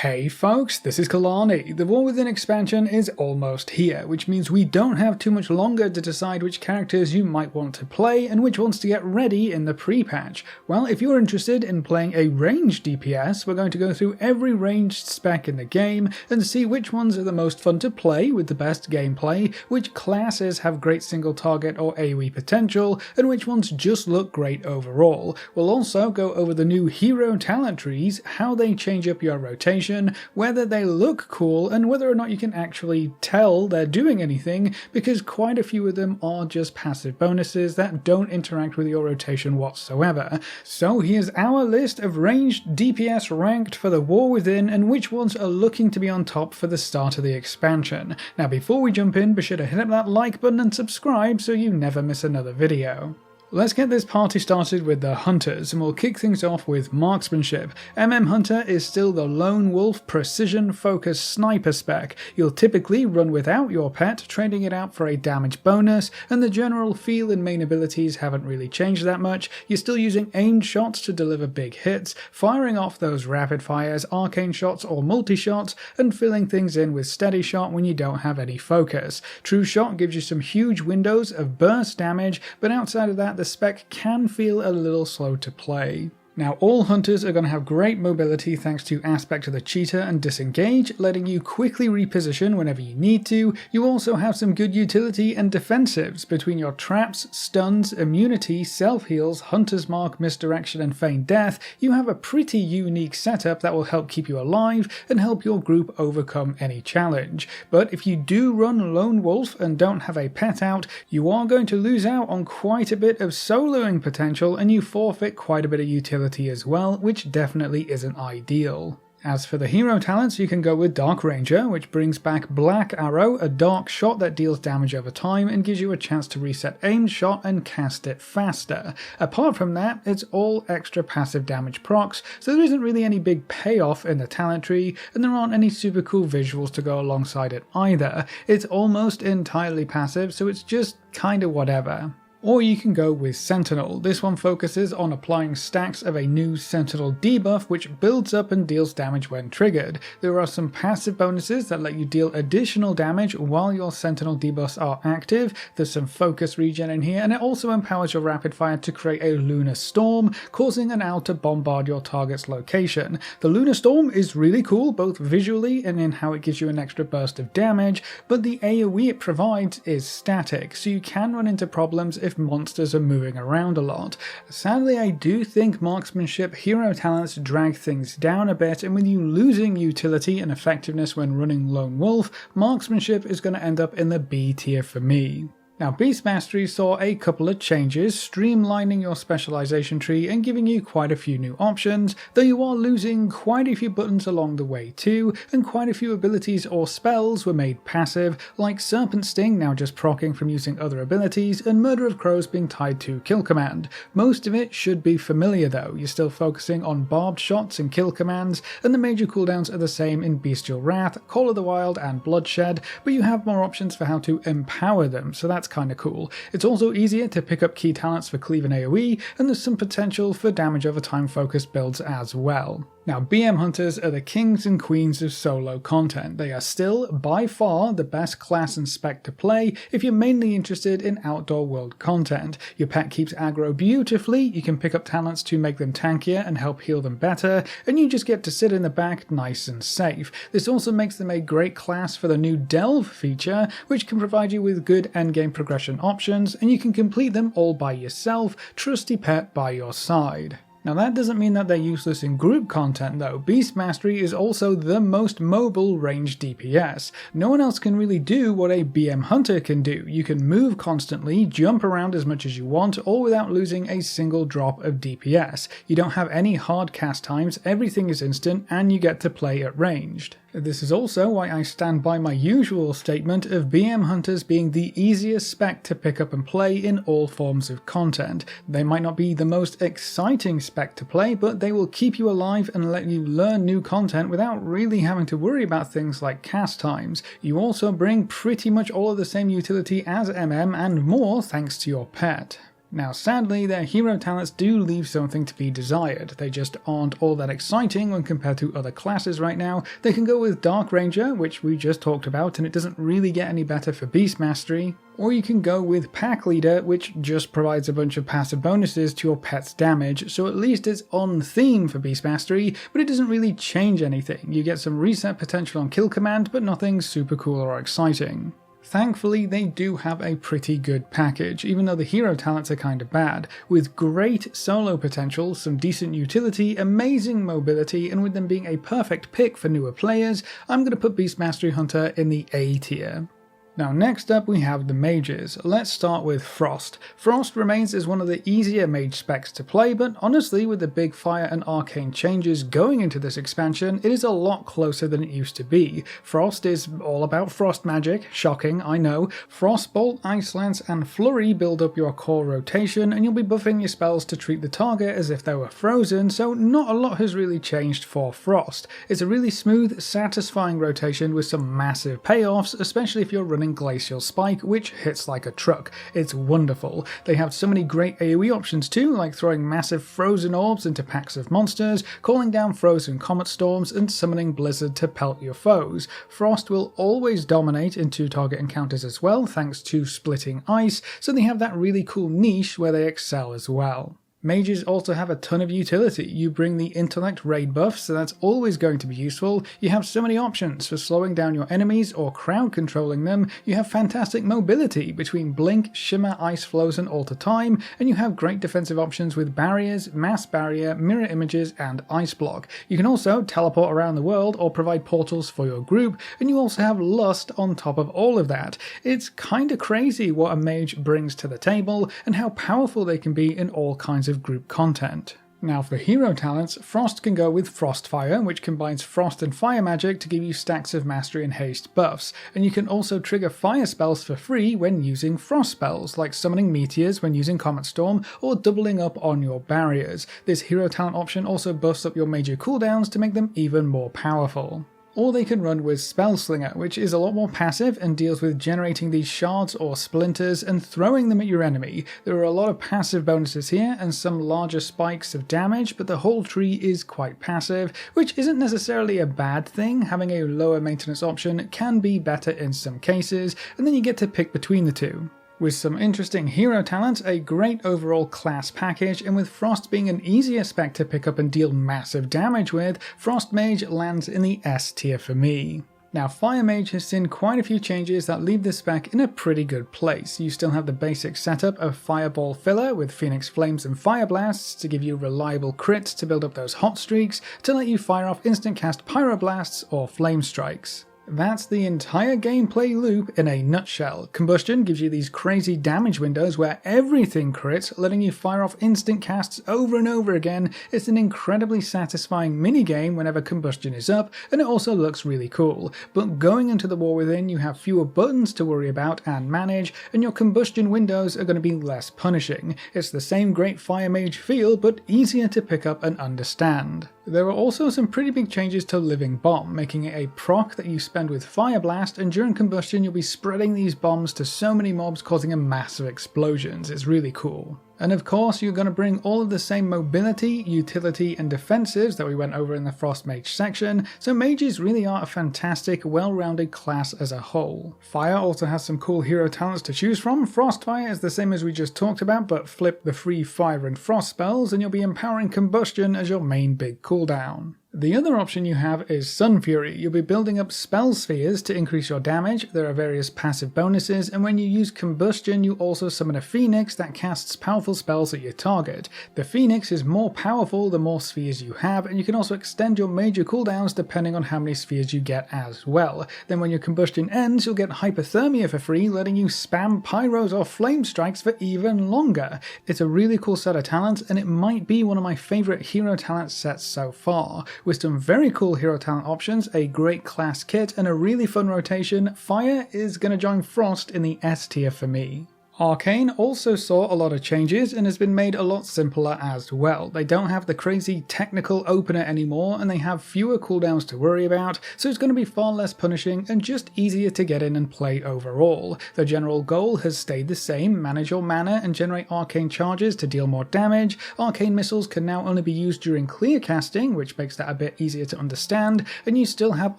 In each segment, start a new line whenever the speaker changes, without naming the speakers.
Hey folks, this is Kalani. The War Within expansion is almost here, which means we don't have too much longer to decide which characters you might want to play and which ones to get ready in the pre-patch. Well, if you're interested in playing a ranged DPS, we're going to go through every ranged spec in the game and see which ones are the most fun to play with the best gameplay, which classes have great single target or AoE potential, and which ones just look great overall. We'll also go over the new hero talent trees, how they change up your rotation, whether they look cool, and whether or not you can actually tell they're doing anything, because quite a few of them are just passive bonuses that don't interact with your rotation whatsoever. So here's our list of ranged DPS ranked for the War Within and which ones are looking to be on top for the start of the expansion. Now before we jump in, be sure to hit up that like button and subscribe so you never miss another video. Let's get this party started with the Hunters, and we'll kick things off with Marksmanship. Hunter is still the lone wolf precision focused sniper spec. You'll typically run without your pet, trading it out for a damage bonus, and the general feel and main abilities haven't really changed that much. You're still using aimed shots to deliver big hits, firing off those rapid fires, arcane shots or multi-shots, and filling things in with steady shot when you don't have any focus. True shot gives you some huge windows of burst damage, but outside of that the spec can feel a little slow to play. Now all hunters are going to have great mobility thanks to Aspect of the Cheetah and Disengage, letting you quickly reposition whenever you need to. You also have some good utility and defensives between your traps, stuns, immunity, self-heals, Hunter's Mark, misdirection and feigned death. You have a pretty unique setup that will help keep you alive and help your group overcome any challenge. But if you do run Lone Wolf and don't have a pet out, you are going to lose out on quite a bit of soloing potential and you forfeit quite a bit of utility as well, which definitely isn't ideal. As for the hero talents, you can go with Dark Ranger, which brings back Black Arrow, a dark shot that deals damage over time and gives you a chance to reset aimed shot and cast it faster. Apart from that, it's all extra passive damage procs, so there isn't really any big payoff in the talent tree, and there aren't any super cool visuals to go alongside it either. It's almost entirely passive, so it's just kinda whatever. Or you can go with Sentinel. This one focuses on applying stacks of a new Sentinel debuff which builds up and deals damage when triggered. There are some passive bonuses that let you deal additional damage while your Sentinel debuffs are active. There's some focus regen in here, and it also empowers your rapid fire to create a Lunar Storm, causing an owl to bombard your target's location. The Lunar Storm is really cool both visually and in how it gives you an extra burst of damage, but the AoE it provides is static, so you can run into problems if monsters are moving around a lot. Sadly, I do think Marksmanship hero talents drag things down a bit, and with you losing utility and effectiveness when running Lone Wolf, Marksmanship is going to end up in the B tier for me. Now Beast Mastery saw a couple of changes, streamlining your specialization tree and giving you quite a few new options, though you are losing quite a few buttons along the way too, and quite a few abilities or spells were made passive, like Serpent Sting now just proccing from using other abilities, and Murder of Crows being tied to kill command. Most of it should be familiar though, you're still focusing on barbed shots and kill commands, and the major cooldowns are the same in Bestial Wrath, Call of the Wild and Bloodshed, but you have more options for how to empower them, so that's kinda cool. It's also easier to pick up key talents for cleave and AoE, and there's some potential for damage over time focused builds as well. Now BM Hunters are the kings and queens of solo content. They are still, by far, the best class and spec to play if you're mainly interested in outdoor world content. Your pet keeps aggro beautifully, you can pick up talents to make them tankier and help heal them better, and you just get to sit in the back nice and safe. This also makes them a great class for the new Delve feature, which can provide you with good endgame progression options, and you can complete them all by yourself, trusty pet by your side. Now that doesn't mean that they're useless in group content though. Beast Mastery is also the most mobile ranged DPS. No one else can really do what a BM Hunter can do. You can move constantly, jump around as much as you want, all without losing a single drop of DPS. You don't have any hard cast times, everything is instant, and you get to play at ranged. This is also why I stand by my usual statement of BM Hunters being the easiest spec to pick up and play in all forms of content. They might not be the most exciting spec to play, but they will keep you alive and let you learn new content without really having to worry about things like cast times. You also bring pretty much all of the same utility as MM and more thanks to your pet. Now sadly, their hero talents do leave something to be desired. They just aren't all that exciting when compared to other classes right now. They can go with Dark Ranger, which we just talked about, and it doesn't really get any better for Beast Mastery. Or you can go with Pack Leader, which just provides a bunch of passive bonuses to your pet's damage, so at least it's on theme for Beast Mastery, but it doesn't really change anything. You get some reset potential on kill command, but nothing super cool or exciting. Thankfully, they do have a pretty good package, even though the hero talents are kinda bad, with great solo potential, some decent utility, amazing mobility, and with them being a perfect pick for newer players, I'm gonna put Beast Mastery Hunter in the A tier. Now next up we have the mages. Let's start with Frost. Frost remains as one of the easier mage specs to play, but honestly with the big fire and arcane changes going into this expansion, it is a lot closer than it used to be. Frost is all about frost magic, shocking, I know. Frostbolt, Ice Lance and Flurry build up your core rotation, and you'll be buffing your spells to treat the target as if they were frozen, so not a lot has really changed for Frost. It's a really smooth, satisfying rotation with some massive payoffs, especially if you're running Glacial Spike, which hits like a truck. It's wonderful. They have so many great AoE options too, like throwing massive frozen orbs into packs of monsters, calling down frozen comet storms, and summoning Blizzard to pelt your foes. Frost will always dominate in 2-target encounters as well, thanks to splitting ice, so they have that really cool niche where they excel as well. Mages also have a ton of utility. You bring the intellect raid buff, so that's always going to be useful. You have so many options for slowing down your enemies or crowd controlling them. You have fantastic mobility between blink, shimmer, ice flows and alter time, and you have great defensive options with barriers, mass barrier, mirror images and ice block. You can also teleport around the world or provide portals for your group, and you also have lust on top of all of that. It's kinda crazy what a mage brings to the table and how powerful they can be in all kinds of group content. Now for hero talents, Frost can go with Frostfire, which combines frost and fire magic to give you stacks of mastery and haste buffs, and you can also trigger fire spells for free when using frost spells, like summoning meteors when using Comet Storm or doubling up on your barriers. This hero talent option also buffs up your major cooldowns to make them even more powerful. Or they can run with Spellslinger, which is a lot more passive and deals with generating these shards or splinters and throwing them at your enemy. There are a lot of passive bonuses here and some larger spikes of damage, but the whole tree is quite passive, which isn't necessarily a bad thing. Having a lower maintenance option can be better in some cases, and then you get to pick between the two. With some interesting hero talents, a great overall class package, and with Frost being an easier spec to pick up and deal massive damage with, Frost Mage lands in the S tier for me. Now Fire Mage has seen quite a few changes that leave this spec in a pretty good place. You still have the basic setup of Fireball Filler with Phoenix Flames and Fire Blasts to give you reliable crits to build up those hot streaks, to let you fire off instant cast Pyroblasts or Flame Strikes. That's the entire gameplay loop in a nutshell. Combustion gives you these crazy damage windows where everything crits, letting you fire off instant casts over and over again. It's an incredibly satisfying minigame whenever Combustion is up, and it also looks really cool. But going into the War Within, you have fewer buttons to worry about and manage, and your Combustion windows are going to be less punishing. It's the same great Fire Mage feel, but easier to pick up and understand. There are also some pretty big changes to Living Bomb, making it a proc that you spend with Fire Blast, and during Combustion you'll be spreading these bombs to so many mobs, causing a massive explosions. It's really cool. And of course you're going to bring all of the same mobility, utility and defensives that we went over in the Frost Mage section, so mages really are a fantastic, well-rounded class as a whole. Fire also has some cool hero talents to choose from. Frostfire is the same as we just talked about, but flip the free fire and frost spells and you'll be empowering Combustion as your main big cooldown. The other option you have is Sun Fury. You'll be building up spell spheres to increase your damage. There are various passive bonuses, and when you use Combustion you also summon a Phoenix that casts powerful spells at your target. The Phoenix is more powerful the more spheres you have, and you can also extend your major cooldowns depending on how many spheres you get as well. Then when your Combustion ends, you'll get Hypothermia for free, letting you spam Pyros or Flame Strikes for even longer. It's a really cool set of talents, and it might be one of my favourite hero talent sets so far. With some very cool hero talent options, a great class kit, and a really fun rotation, Fire is going to join Frost in the S tier for me. Arcane also saw a lot of changes and has been made a lot simpler as well. They don't have the crazy technical opener anymore, and they have fewer cooldowns to worry about, so it's going to be far less punishing and just easier to get in and play overall. The general goal has stayed the same: manage your mana and generate arcane charges to deal more damage. Arcane missiles can now only be used during clear casting, which makes that a bit easier to understand, and you still have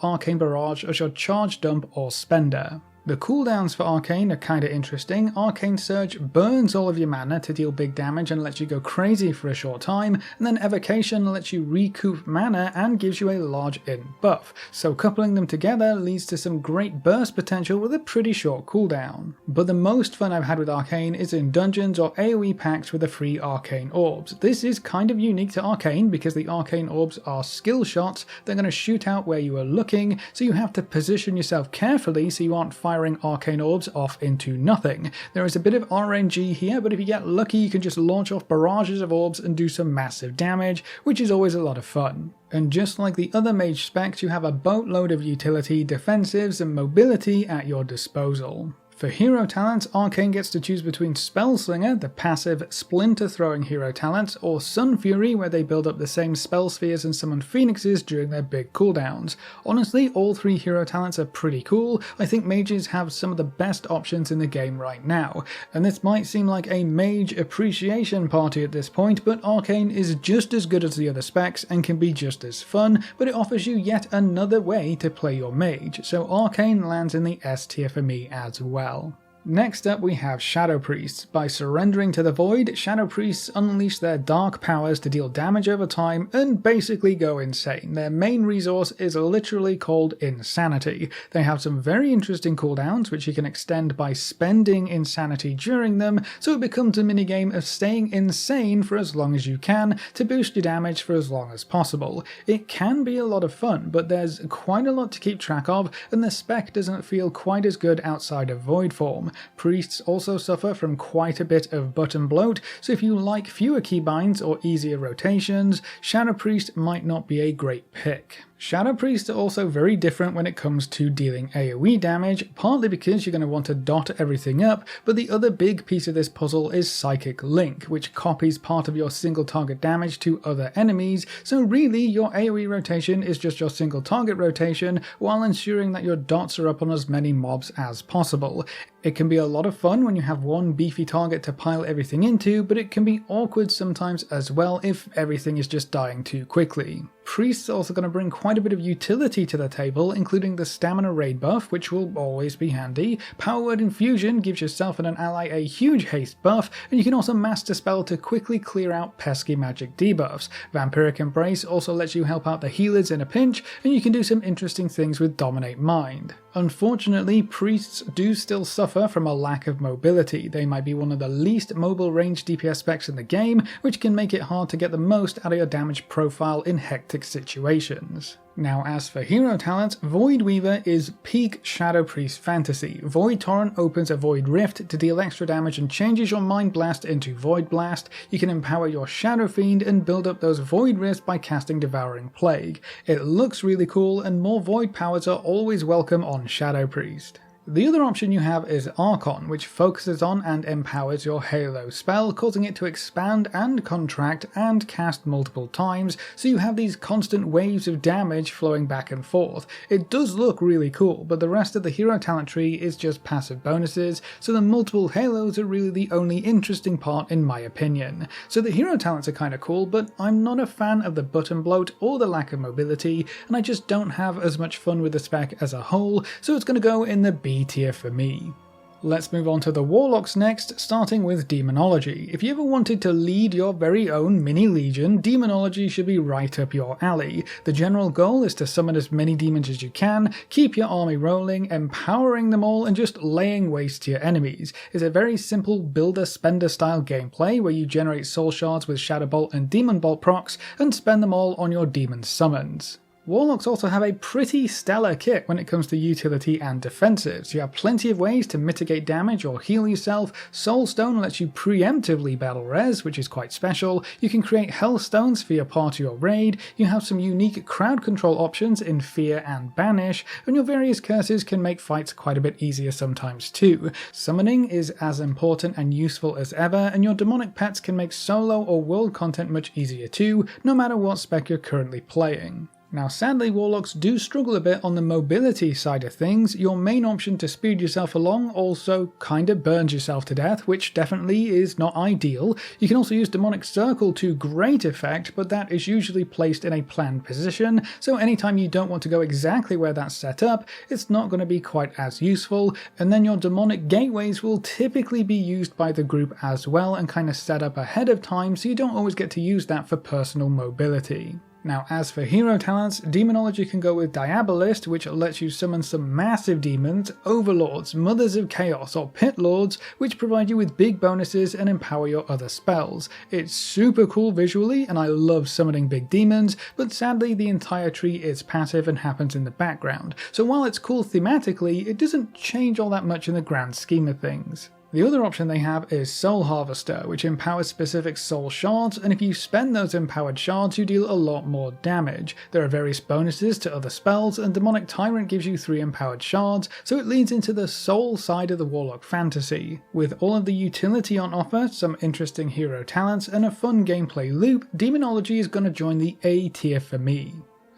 Arcane Barrage as your charge dump or spender. The cooldowns for Arcane are kinda interesting. Arcane Surge burns all of your mana to deal big damage and lets you go crazy for a short time, and then Evocation lets you recoup mana and gives you a large int buff, so coupling them together leads to some great burst potential with a pretty short cooldown. But the most fun I've had with Arcane is in dungeons or AoE packs with the free Arcane Orbs. This is kind of unique to Arcane because the Arcane Orbs are skill shots. They're going to shoot out where you are looking, so you have to position yourself carefully so you aren't firing Arcane Orbs off into nothing. There is a bit of RNG here, but if you get lucky you can just launch off barrages of orbs and do some massive damage, which is always a lot of fun. And just like the other mage specs, you have a boatload of utility, defensives and mobility at your disposal. For hero talents, Arcane gets to choose between Spellslinger, the passive splinter throwing hero talent, or Sun Fury, where they build up the same spell spheres and summon phoenixes during their big cooldowns. Honestly, all three hero talents are pretty cool. I think mages have some of the best options in the game right now, and this might seem like a mage appreciation party at this point, but Arcane is just as good as the other specs and can be just as fun, but it offers you yet another way to play your mage, so Arcane lands in the S tier for me as well. Next up we have Shadow Priests. By surrendering to the Void, Shadow Priests unleash their dark powers to deal damage over time and basically go insane. Their main resource is literally called Insanity. They have some very interesting cooldowns which you can extend by spending Insanity during them, so it becomes a minigame of staying insane for as long as you can to boost your damage for as long as possible. It can be a lot of fun, but there's quite a lot to keep track of, and the spec doesn't feel quite as good outside of Void form. Priests also suffer from quite a bit of button bloat, so if you like fewer keybinds or easier rotations, Shadow Priest might not be a great pick. Shadow Priests are also very different when it comes to dealing AoE damage, partly because you're going to want to dot everything up, but the other big piece of this puzzle is Psychic Link, which copies part of your single target damage to other enemies, so really your AoE rotation is just your single target rotation, while ensuring that your dots are up on as many mobs as possible. It can be a lot of fun when you have one beefy target to pile everything into, but it can be awkward sometimes as well if everything is just dying too quickly. Priests are also going to bring quite a bit of utility to the table, including the Stamina Raid buff, which will always be handy. Power Word Infusion gives yourself and an ally a huge haste buff, and you can also master spell to quickly clear out pesky magic debuffs. Vampiric Embrace also lets you help out the healers in a pinch, and you can do some interesting things with Dominate Mind. Unfortunately, Priests do still suffer from a lack of mobility. They might be one of the least mobile range DPS specs in the game, which can make it hard to get the most out of your damage profile in hectic situations. Now as for hero talents, Void Weaver is peak Shadow Priest fantasy. Void Torrent opens a Void Rift to deal extra damage and changes your Mind Blast into Void Blast. You can empower your Shadow Fiend and build up those Void Rifts by casting Devouring Plague. It looks really cool, and more Void powers are always welcome on Shadow Priest. The other option you have is Archon, which focuses on and empowers your Halo spell, causing it to expand and contract and cast multiple times, so you have these constant waves of damage flowing back and forth. It does look really cool, but the rest of the hero talent tree is just passive bonuses, so the multiple Halos are really the only interesting part in my opinion. So the hero talents are kinda cool, but I'm not a fan of the button bloat or the lack of mobility, and I just don't have as much fun with the spec as a whole, so it's gonna go in the B tier for me. Let's move on to the Warlocks next, starting with Demonology. If you ever wanted to lead your very own mini legion, Demonology should be right up your alley. The general goal is to summon as many demons as you can, keep your army rolling, empowering them all, and just laying waste to your enemies. It's a very simple builder-spender style gameplay where you generate soul shards with Shadow Bolt and Demon Bolt procs and spend them all on your demon summons. Warlocks also have a pretty stellar kit when it comes to utility and defensives. You have plenty of ways to mitigate damage or heal yourself. Soulstone lets you preemptively battle res, which is quite special. You can create Hellstones for your party or raid. You have some unique crowd control options in Fear and Banish, and your various curses can make fights quite a bit easier sometimes too. Summoning is as important and useful as ever, and your demonic pets can make solo or world content much easier too, no matter what spec you're currently playing. Now sadly, Warlocks do struggle a bit on the mobility side of things. Your main option to speed yourself along also kinda burns yourself to death, which definitely is not ideal. You can also use Demonic Circle to great effect, but that is usually placed in a planned position, so anytime you don't want to go exactly where that's set up, it's not going to be quite as useful, and then your Demonic Gateways will typically be used by the group as well and kind of set up ahead of time, so you don't always get to use that for personal mobility. Now as for hero talents, Demonology can go with Diabolist, which lets you summon some massive demons, Overlords, Mothers of Chaos or Pit Lords, which provide you with big bonuses and empower your other spells. It's super cool visually and I love summoning big demons, but sadly the entire tree is passive and happens in the background, so while it's cool thematically, it doesn't change all that much in the grand scheme of things. The other option they have is Soul Harvester, which empowers specific soul shards, and if you spend those empowered shards you deal a lot more damage. There are various bonuses to other spells, and Demonic Tyrant gives you 3 empowered shards, so it leads into the soul side of the Warlock fantasy. With all of the utility on offer, some interesting hero talents, and a fun gameplay loop, Demonology is going to join the A tier for me.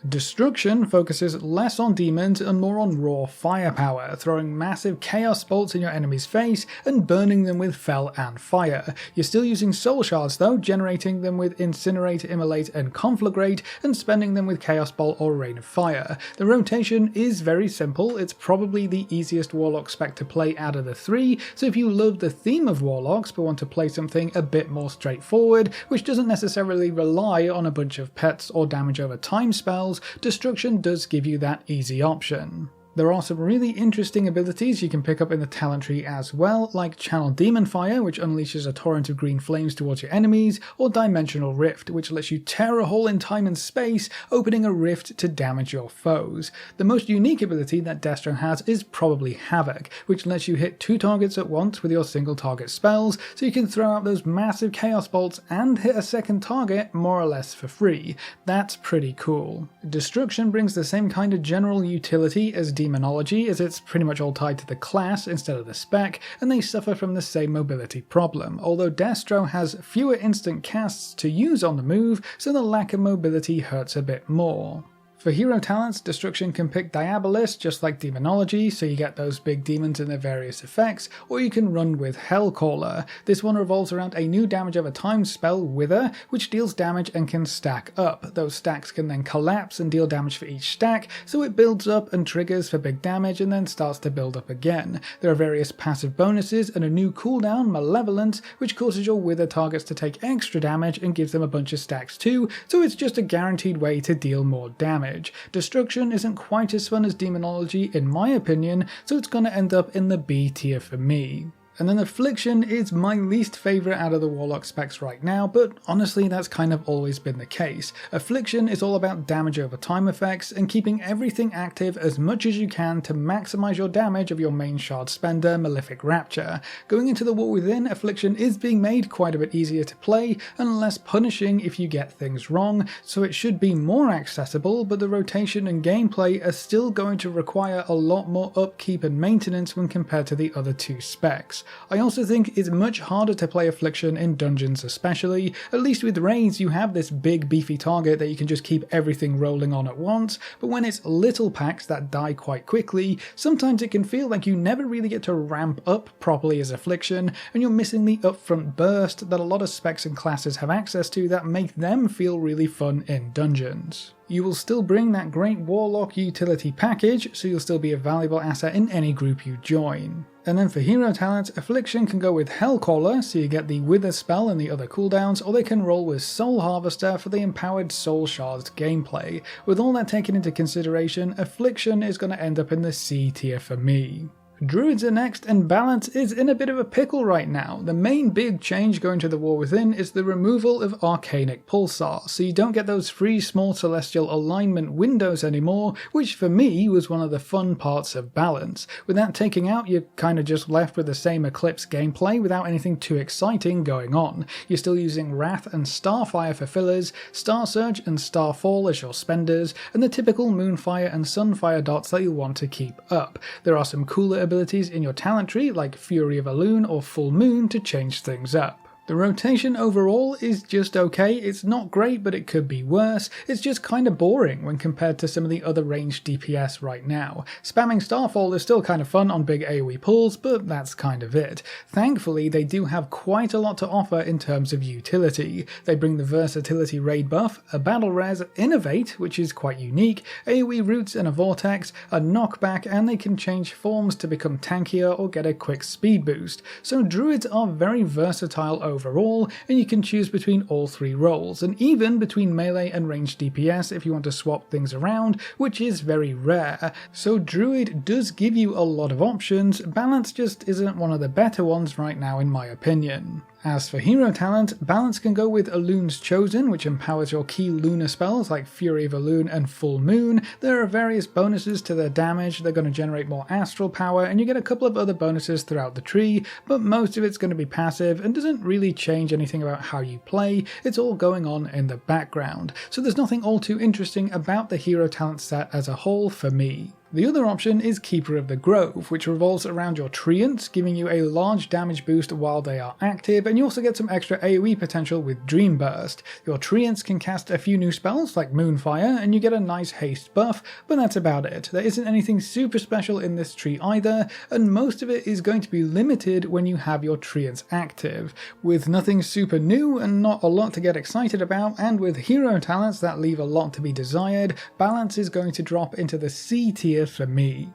Destruction focuses less on demons and more on raw firepower, throwing massive chaos bolts in your enemy's face and burning them with fel and fire. You're still using soul shards though, generating them with Incinerate, Immolate and Conflagrate, and spending them with Chaos Bolt or Rain of Fire. The rotation is very simple, it's probably the easiest Warlock spec to play out of the 3, so if you love the theme of Warlocks but want to play something a bit more straightforward, which doesn't necessarily rely on a bunch of pets or damage over time spells, Destruction does give you that easy option. There are some really interesting abilities you can pick up in the talent tree as well, like Channel Demon Fire, which unleashes a torrent of green flames towards your enemies, or Dimensional Rift, which lets you tear a hole in time and space, opening a rift to damage your foes. The most unique ability that Destro has is probably Havoc, which lets you hit 2 targets at once with your single target spells, so you can throw out those massive chaos bolts and hit a second target more or less for free. That's pretty cool. Destruction brings the same kind of general utility as Demonology, as it's pretty much all tied to the class instead of the spec, and they suffer from the same mobility problem, although Destro has fewer instant casts to use on the move, so the lack of mobility hurts a bit more. For hero talents, Destruction can pick Diabolist just like Demonology, so you get those big demons and their various effects, or you can run with Hellcaller. This one revolves around a new damage over time spell, Wither, which deals damage and can stack up. Those stacks can then collapse and deal damage for each stack, so it builds up and triggers for big damage and then starts to build up again. There are various passive bonuses and a new cooldown, Malevolence, which causes your Wither targets to take extra damage and gives them a bunch of stacks too, so it's just a guaranteed way to deal more damage. Destruction isn't quite as fun as Demonology in my opinion, so it's going to end up in the B tier for me. And then Affliction is my least favourite out of the Warlock specs right now, but honestly that's kind of always been the case. Affliction is all about damage over time effects and keeping everything active as much as you can to maximise your damage of your main shard spender, Malefic Rapture. Going into the War Within, Affliction is being made quite a bit easier to play and less punishing if you get things wrong, so it should be more accessible, but the rotation and gameplay are still going to require a lot more upkeep and maintenance when compared to the other 2 specs. I also think it's much harder to play Affliction in dungeons especially. At least with raids you have this big beefy target that you can just keep everything rolling on at once, but when it's little packs that die quite quickly, sometimes it can feel like you never really get to ramp up properly as Affliction, and you're missing the upfront burst that a lot of specs and classes have access to that make them feel really fun in dungeons. You will still bring that great Warlock utility package, so you'll still be a valuable asset in any group you join. And then for hero talents, Affliction can go with Hellcaller, so you get the Wither spell and the other cooldowns, or they can roll with Soul Harvester for the empowered Soul Shards gameplay. With all that taken into consideration, Affliction is going to end up in the C tier for me. Druids are next, and balance is in a bit of a pickle right now. The main big change going to the War Within is the removal of Arcanic Pulsar, so you don't get those free small celestial alignment windows anymore, which for me was one of the fun parts of balance. With that taken out, you're kind of just left with the same Eclipse gameplay without anything too exciting going on. You're still using Wrath and Starfire for fillers, Star Surge and Starfall as your spenders, and the typical Moonfire and Sunfire dots that you'll want to keep up. There are some cooler abilities in your talent tree like Fury of Elune or Full Moon to change things up. The rotation overall is just okay. It's not great, but it could be worse. It's just kind of boring when compared to some of the other ranged DPS right now. Spamming Starfall is still kind of fun on big AoE pulls, but that's kind of it. Thankfully, they do have quite a lot to offer in terms of utility. They bring the Versatility raid buff, a Battle Res, Innovate, which is quite unique, AoE roots and a Vortex, a knockback, and they can change forms to become tankier or get a quick speed boost. So Druids are very versatile overall, and you can choose between all three roles, and even between melee and ranged DPS if you want to swap things around, which is very rare. So Druid does give you a lot of options. Balance just isn't one of the better ones right now in my opinion. As for hero talent, balance can go with Elune's Chosen, which empowers your key lunar spells like Fury of Elune and Full Moon. There are various bonuses to their damage, they're going to generate more astral power, and you get a couple of other bonuses throughout the tree, but most of it's going to be passive and doesn't really change anything about how you play. It's all going on in the background. So there's nothing all too interesting about the hero talent set as a whole for me. The other option is Keeper of the Grove, which revolves around your treants, giving you a large damage boost while they are active, and you also get some extra AoE potential with Dream Burst. Your treants can cast a few new spells like Moonfire, and you get a nice haste buff, but that's about it. There isn't anything super special in this tree either, and most of it is going to be limited when you have your treants active. With nothing super new and not a lot to get excited about, and with hero talents that leave a lot to be desired, balance is going to drop into the C tier for me.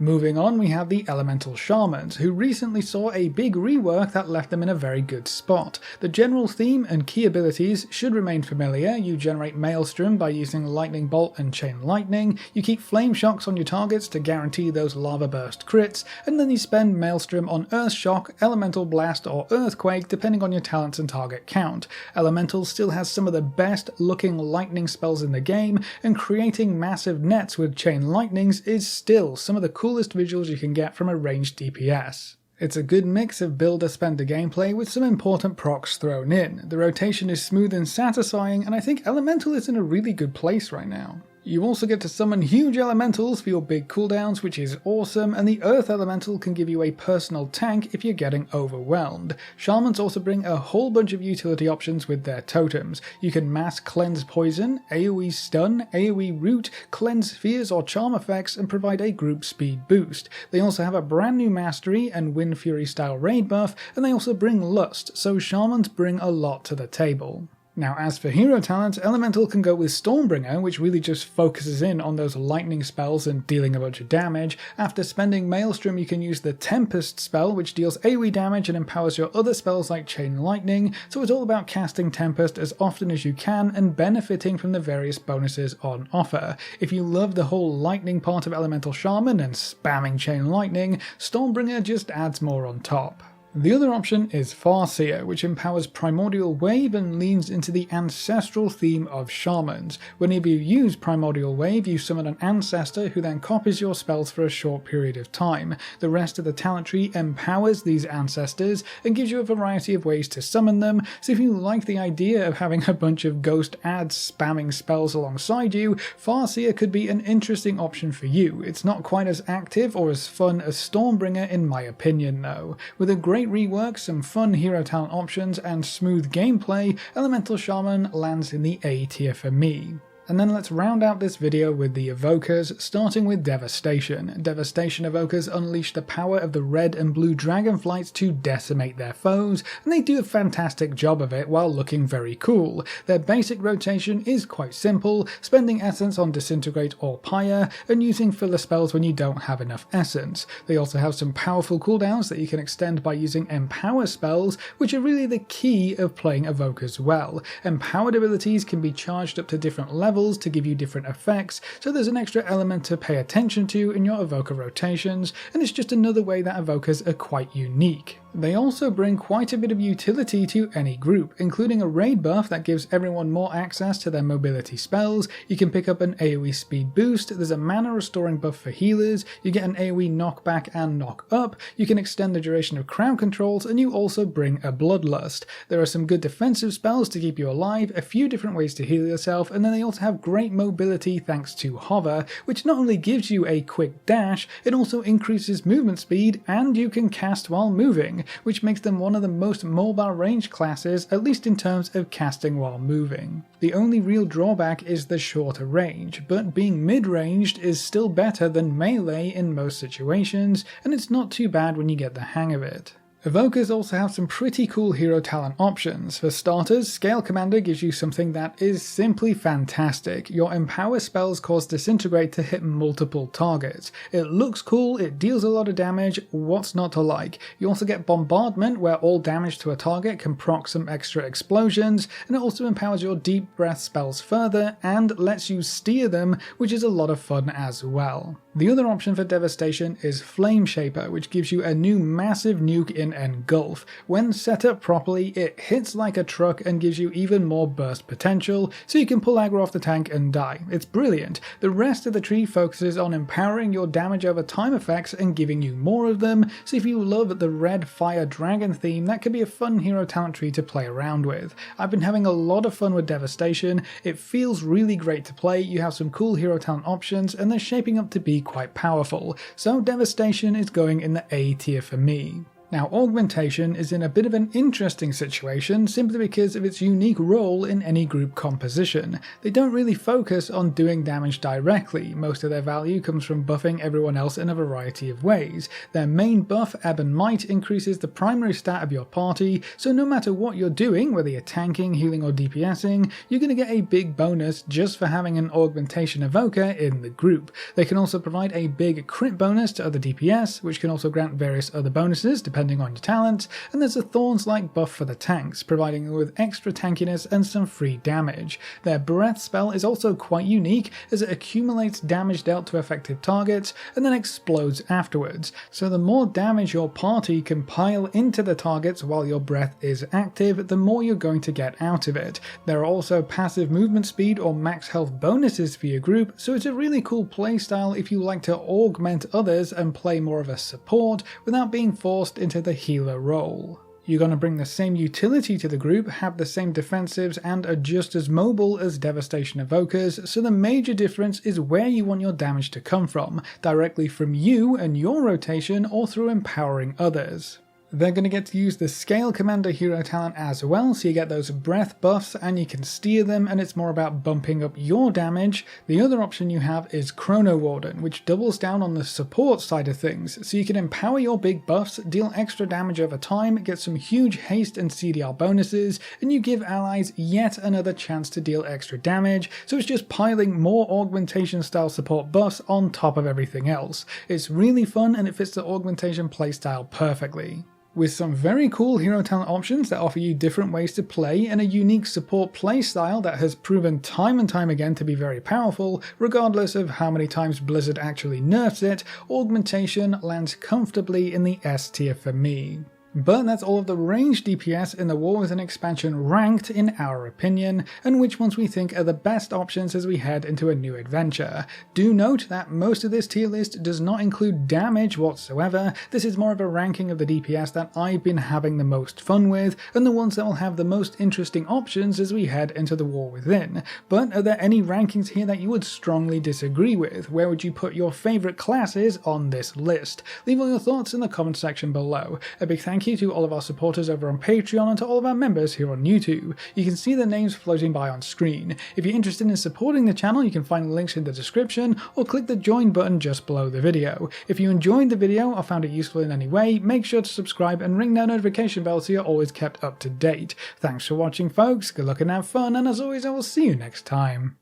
Moving on, we have the Elemental Shamans, who recently saw a big rework that left them in a very good spot. The general theme and key abilities should remain familiar. You generate Maelstrom by using Lightning Bolt and Chain Lightning, you keep Flame Shocks on your targets to guarantee those Lava Burst crits, and then you spend Maelstrom on Earth Shock, Elemental Blast or Earthquake depending on your talents and target count. Elemental still has some of the best looking lightning spells in the game, and creating massive nets with Chain Lightnings is still some of the coolest visuals you can get from a ranged DPS. It's a good mix of builder-spender gameplay with some important procs thrown in. The rotation is smooth and satisfying, and I think Elemental is in a really good place right now. You also get to summon huge elementals for your big cooldowns, which is awesome, and the Earth Elemental can give you a personal tank if you're getting overwhelmed. Shamans also bring a whole bunch of utility options with their totems. You can mass cleanse poison, AoE stun, AoE root, cleanse fears or charm effects, and provide a group speed boost. They also have a brand new mastery and Wind Fury style raid buff, and they also bring lust, so Shamans bring a lot to the table. Now as for hero talents, Elemental can go with Stormbringer, which really just focuses in on those lightning spells and dealing a bunch of damage. After spending Maelstrom, you can use the Tempest spell, which deals AoE damage and empowers your other spells like Chain Lightning, so it's all about casting Tempest as often as you can and benefiting from the various bonuses on offer. If you love the whole lightning part of Elemental Shaman and spamming Chain Lightning, Stormbringer just adds more on top. The other option is Farseer, which empowers Primordial Wave and leans into the ancestral theme of Shamans. Whenever you use Primordial Wave, you summon an ancestor who then copies your spells for a short period of time. The rest of the talent tree empowers these ancestors and gives you a variety of ways to summon them, so if you like the idea of having a bunch of ghost ads spamming spells alongside you, Farseer could be an interesting option for you. It's not quite as active or as fun as Stormbringer in my opinion though. With a great rework, some fun hero talent options, and smooth gameplay, Elemental Shaman lands in the A tier for me. And then let's round out this video with the Evokers, starting with Devastation. Devastation Evokers unleash the power of the red and blue dragonflights to decimate their foes, and they do a fantastic job of it while looking very cool. Their basic rotation is quite simple, spending essence on Disintegrate or Pyre, and using filler spells when you don't have enough essence. They also have some powerful cooldowns that you can extend by using Empower spells, which are really the key of playing Evokers well. Empowered abilities can be charged up to different levels, levels to give you different effects, so there's an extra element to pay attention to in your Evoker rotations, and it's just another way that Evokers are quite unique. They also bring quite a bit of utility to any group, including a raid buff that gives everyone more access to their mobility spells. You can pick up an AoE speed boost, there's a mana restoring buff for healers, you get an AoE knockback and knock up, you can extend the duration of crowd controls, and you also bring a bloodlust. There are some good defensive spells to keep you alive, a few different ways to heal yourself, and then they also have great mobility thanks to hover, which not only gives you a quick dash, it also increases movement speed, and you can cast while moving, which makes them one of the most mobile range classes, at least in terms of casting while moving. The only real drawback is the shorter range, but being mid-ranged is still better than melee in most situations, and it's not too bad when you get the hang of it. Evokers also have some pretty cool hero talent options. For starters, Scale Commander gives you something that is simply fantastic. Your Empower spells cause Disintegrate to hit multiple targets. It looks cool, it deals a lot of damage, what's not to like? You also get Bombardment, where all damage to a target can proc some extra explosions, and it also empowers your Deep Breath spells further, and lets you steer them, which is a lot of fun as well. The other option for Devastation is Flame Shaper, which gives you a new massive nuke in Engulf. When set up properly, it hits like a truck and gives you even more burst potential, so you can pull aggro off the tank and die. It's brilliant. The rest of the tree focuses on empowering your damage over time effects and giving you more of them, so if you love the red fire dragon theme, that could be a fun hero talent tree to play around with. I've been having a lot of fun with Devastation, it feels really great to play, you have some cool hero talent options, and they're shaping up to be quite powerful, so Devastation is going in the A tier for me. Now, Augmentation is in a bit of an interesting situation simply because of its unique role in any group composition. They don't really focus on doing damage directly, most of their value comes from buffing everyone else in a variety of ways. Their main buff, Ebb and Might, increases the primary stat of your party, so no matter what you're doing, whether you're tanking, healing or DPSing, you're going to get a big bonus just for having an Augmentation Evoker in the group. They can also provide a big crit bonus to other DPS, which can also grant various other bonuses depending on your talent, and there's a Thorns-like buff for the tanks, providing them with extra tankiness and some free damage. Their Breath spell is also quite unique as it accumulates damage dealt to effective targets and then explodes afterwards, so the more damage your party can pile into the targets while your Breath is active, the more you're going to get out of it. There are also passive movement speed or max health bonuses for your group, so it's a really cool playstyle if you like to augment others and play more of a support without being forced into the healer role. You're going to bring the same utility to the group, have the same defensives, and are just as mobile as Devastation Evokers, so the major difference is where you want your damage to come from, directly from you and your rotation or through empowering others. They're going to get to use the Scale Commander hero talent as well, so you get those breath buffs and you can steer them, and it's more about bumping up your damage. The other option you have is Chrono Warden, which doubles down on the support side of things, so you can empower your big buffs, deal extra damage over time, get some huge haste and CDR bonuses, and you give allies yet another chance to deal extra damage, so it's just piling more augmentation style support buffs on top of everything else. It's really fun and it fits the augmentation playstyle perfectly. With some very cool hero talent options that offer you different ways to play and a unique support playstyle that has proven time and time again to be very powerful, regardless of how many times Blizzard actually nerfs it, Augmentation lands comfortably in the S tier for me. But that's all of the ranged DPS in the War Within expansion ranked in our opinion, and which ones we think are the best options as we head into a new adventure. Do note that most of this tier list does not include damage whatsoever. This is more of a ranking of the DPS that I've been having the most fun with, and the ones that will have the most interesting options as we head into the War Within. But are there any rankings here that you would strongly disagree with? Where would you put your favourite classes on this list? Leave all your thoughts in the comment section below. A big thank you to all of our supporters over on Patreon and to all of our members here on YouTube. You can see their names floating by on screen. If you're interested in supporting the channel, you can find links in the description or click the join button just below the video. If you enjoyed the video or found it useful in any way, make sure to subscribe and ring that notification bell so you're always kept up to date. Thanks for watching folks, good luck and have fun, and as always I will see you next time.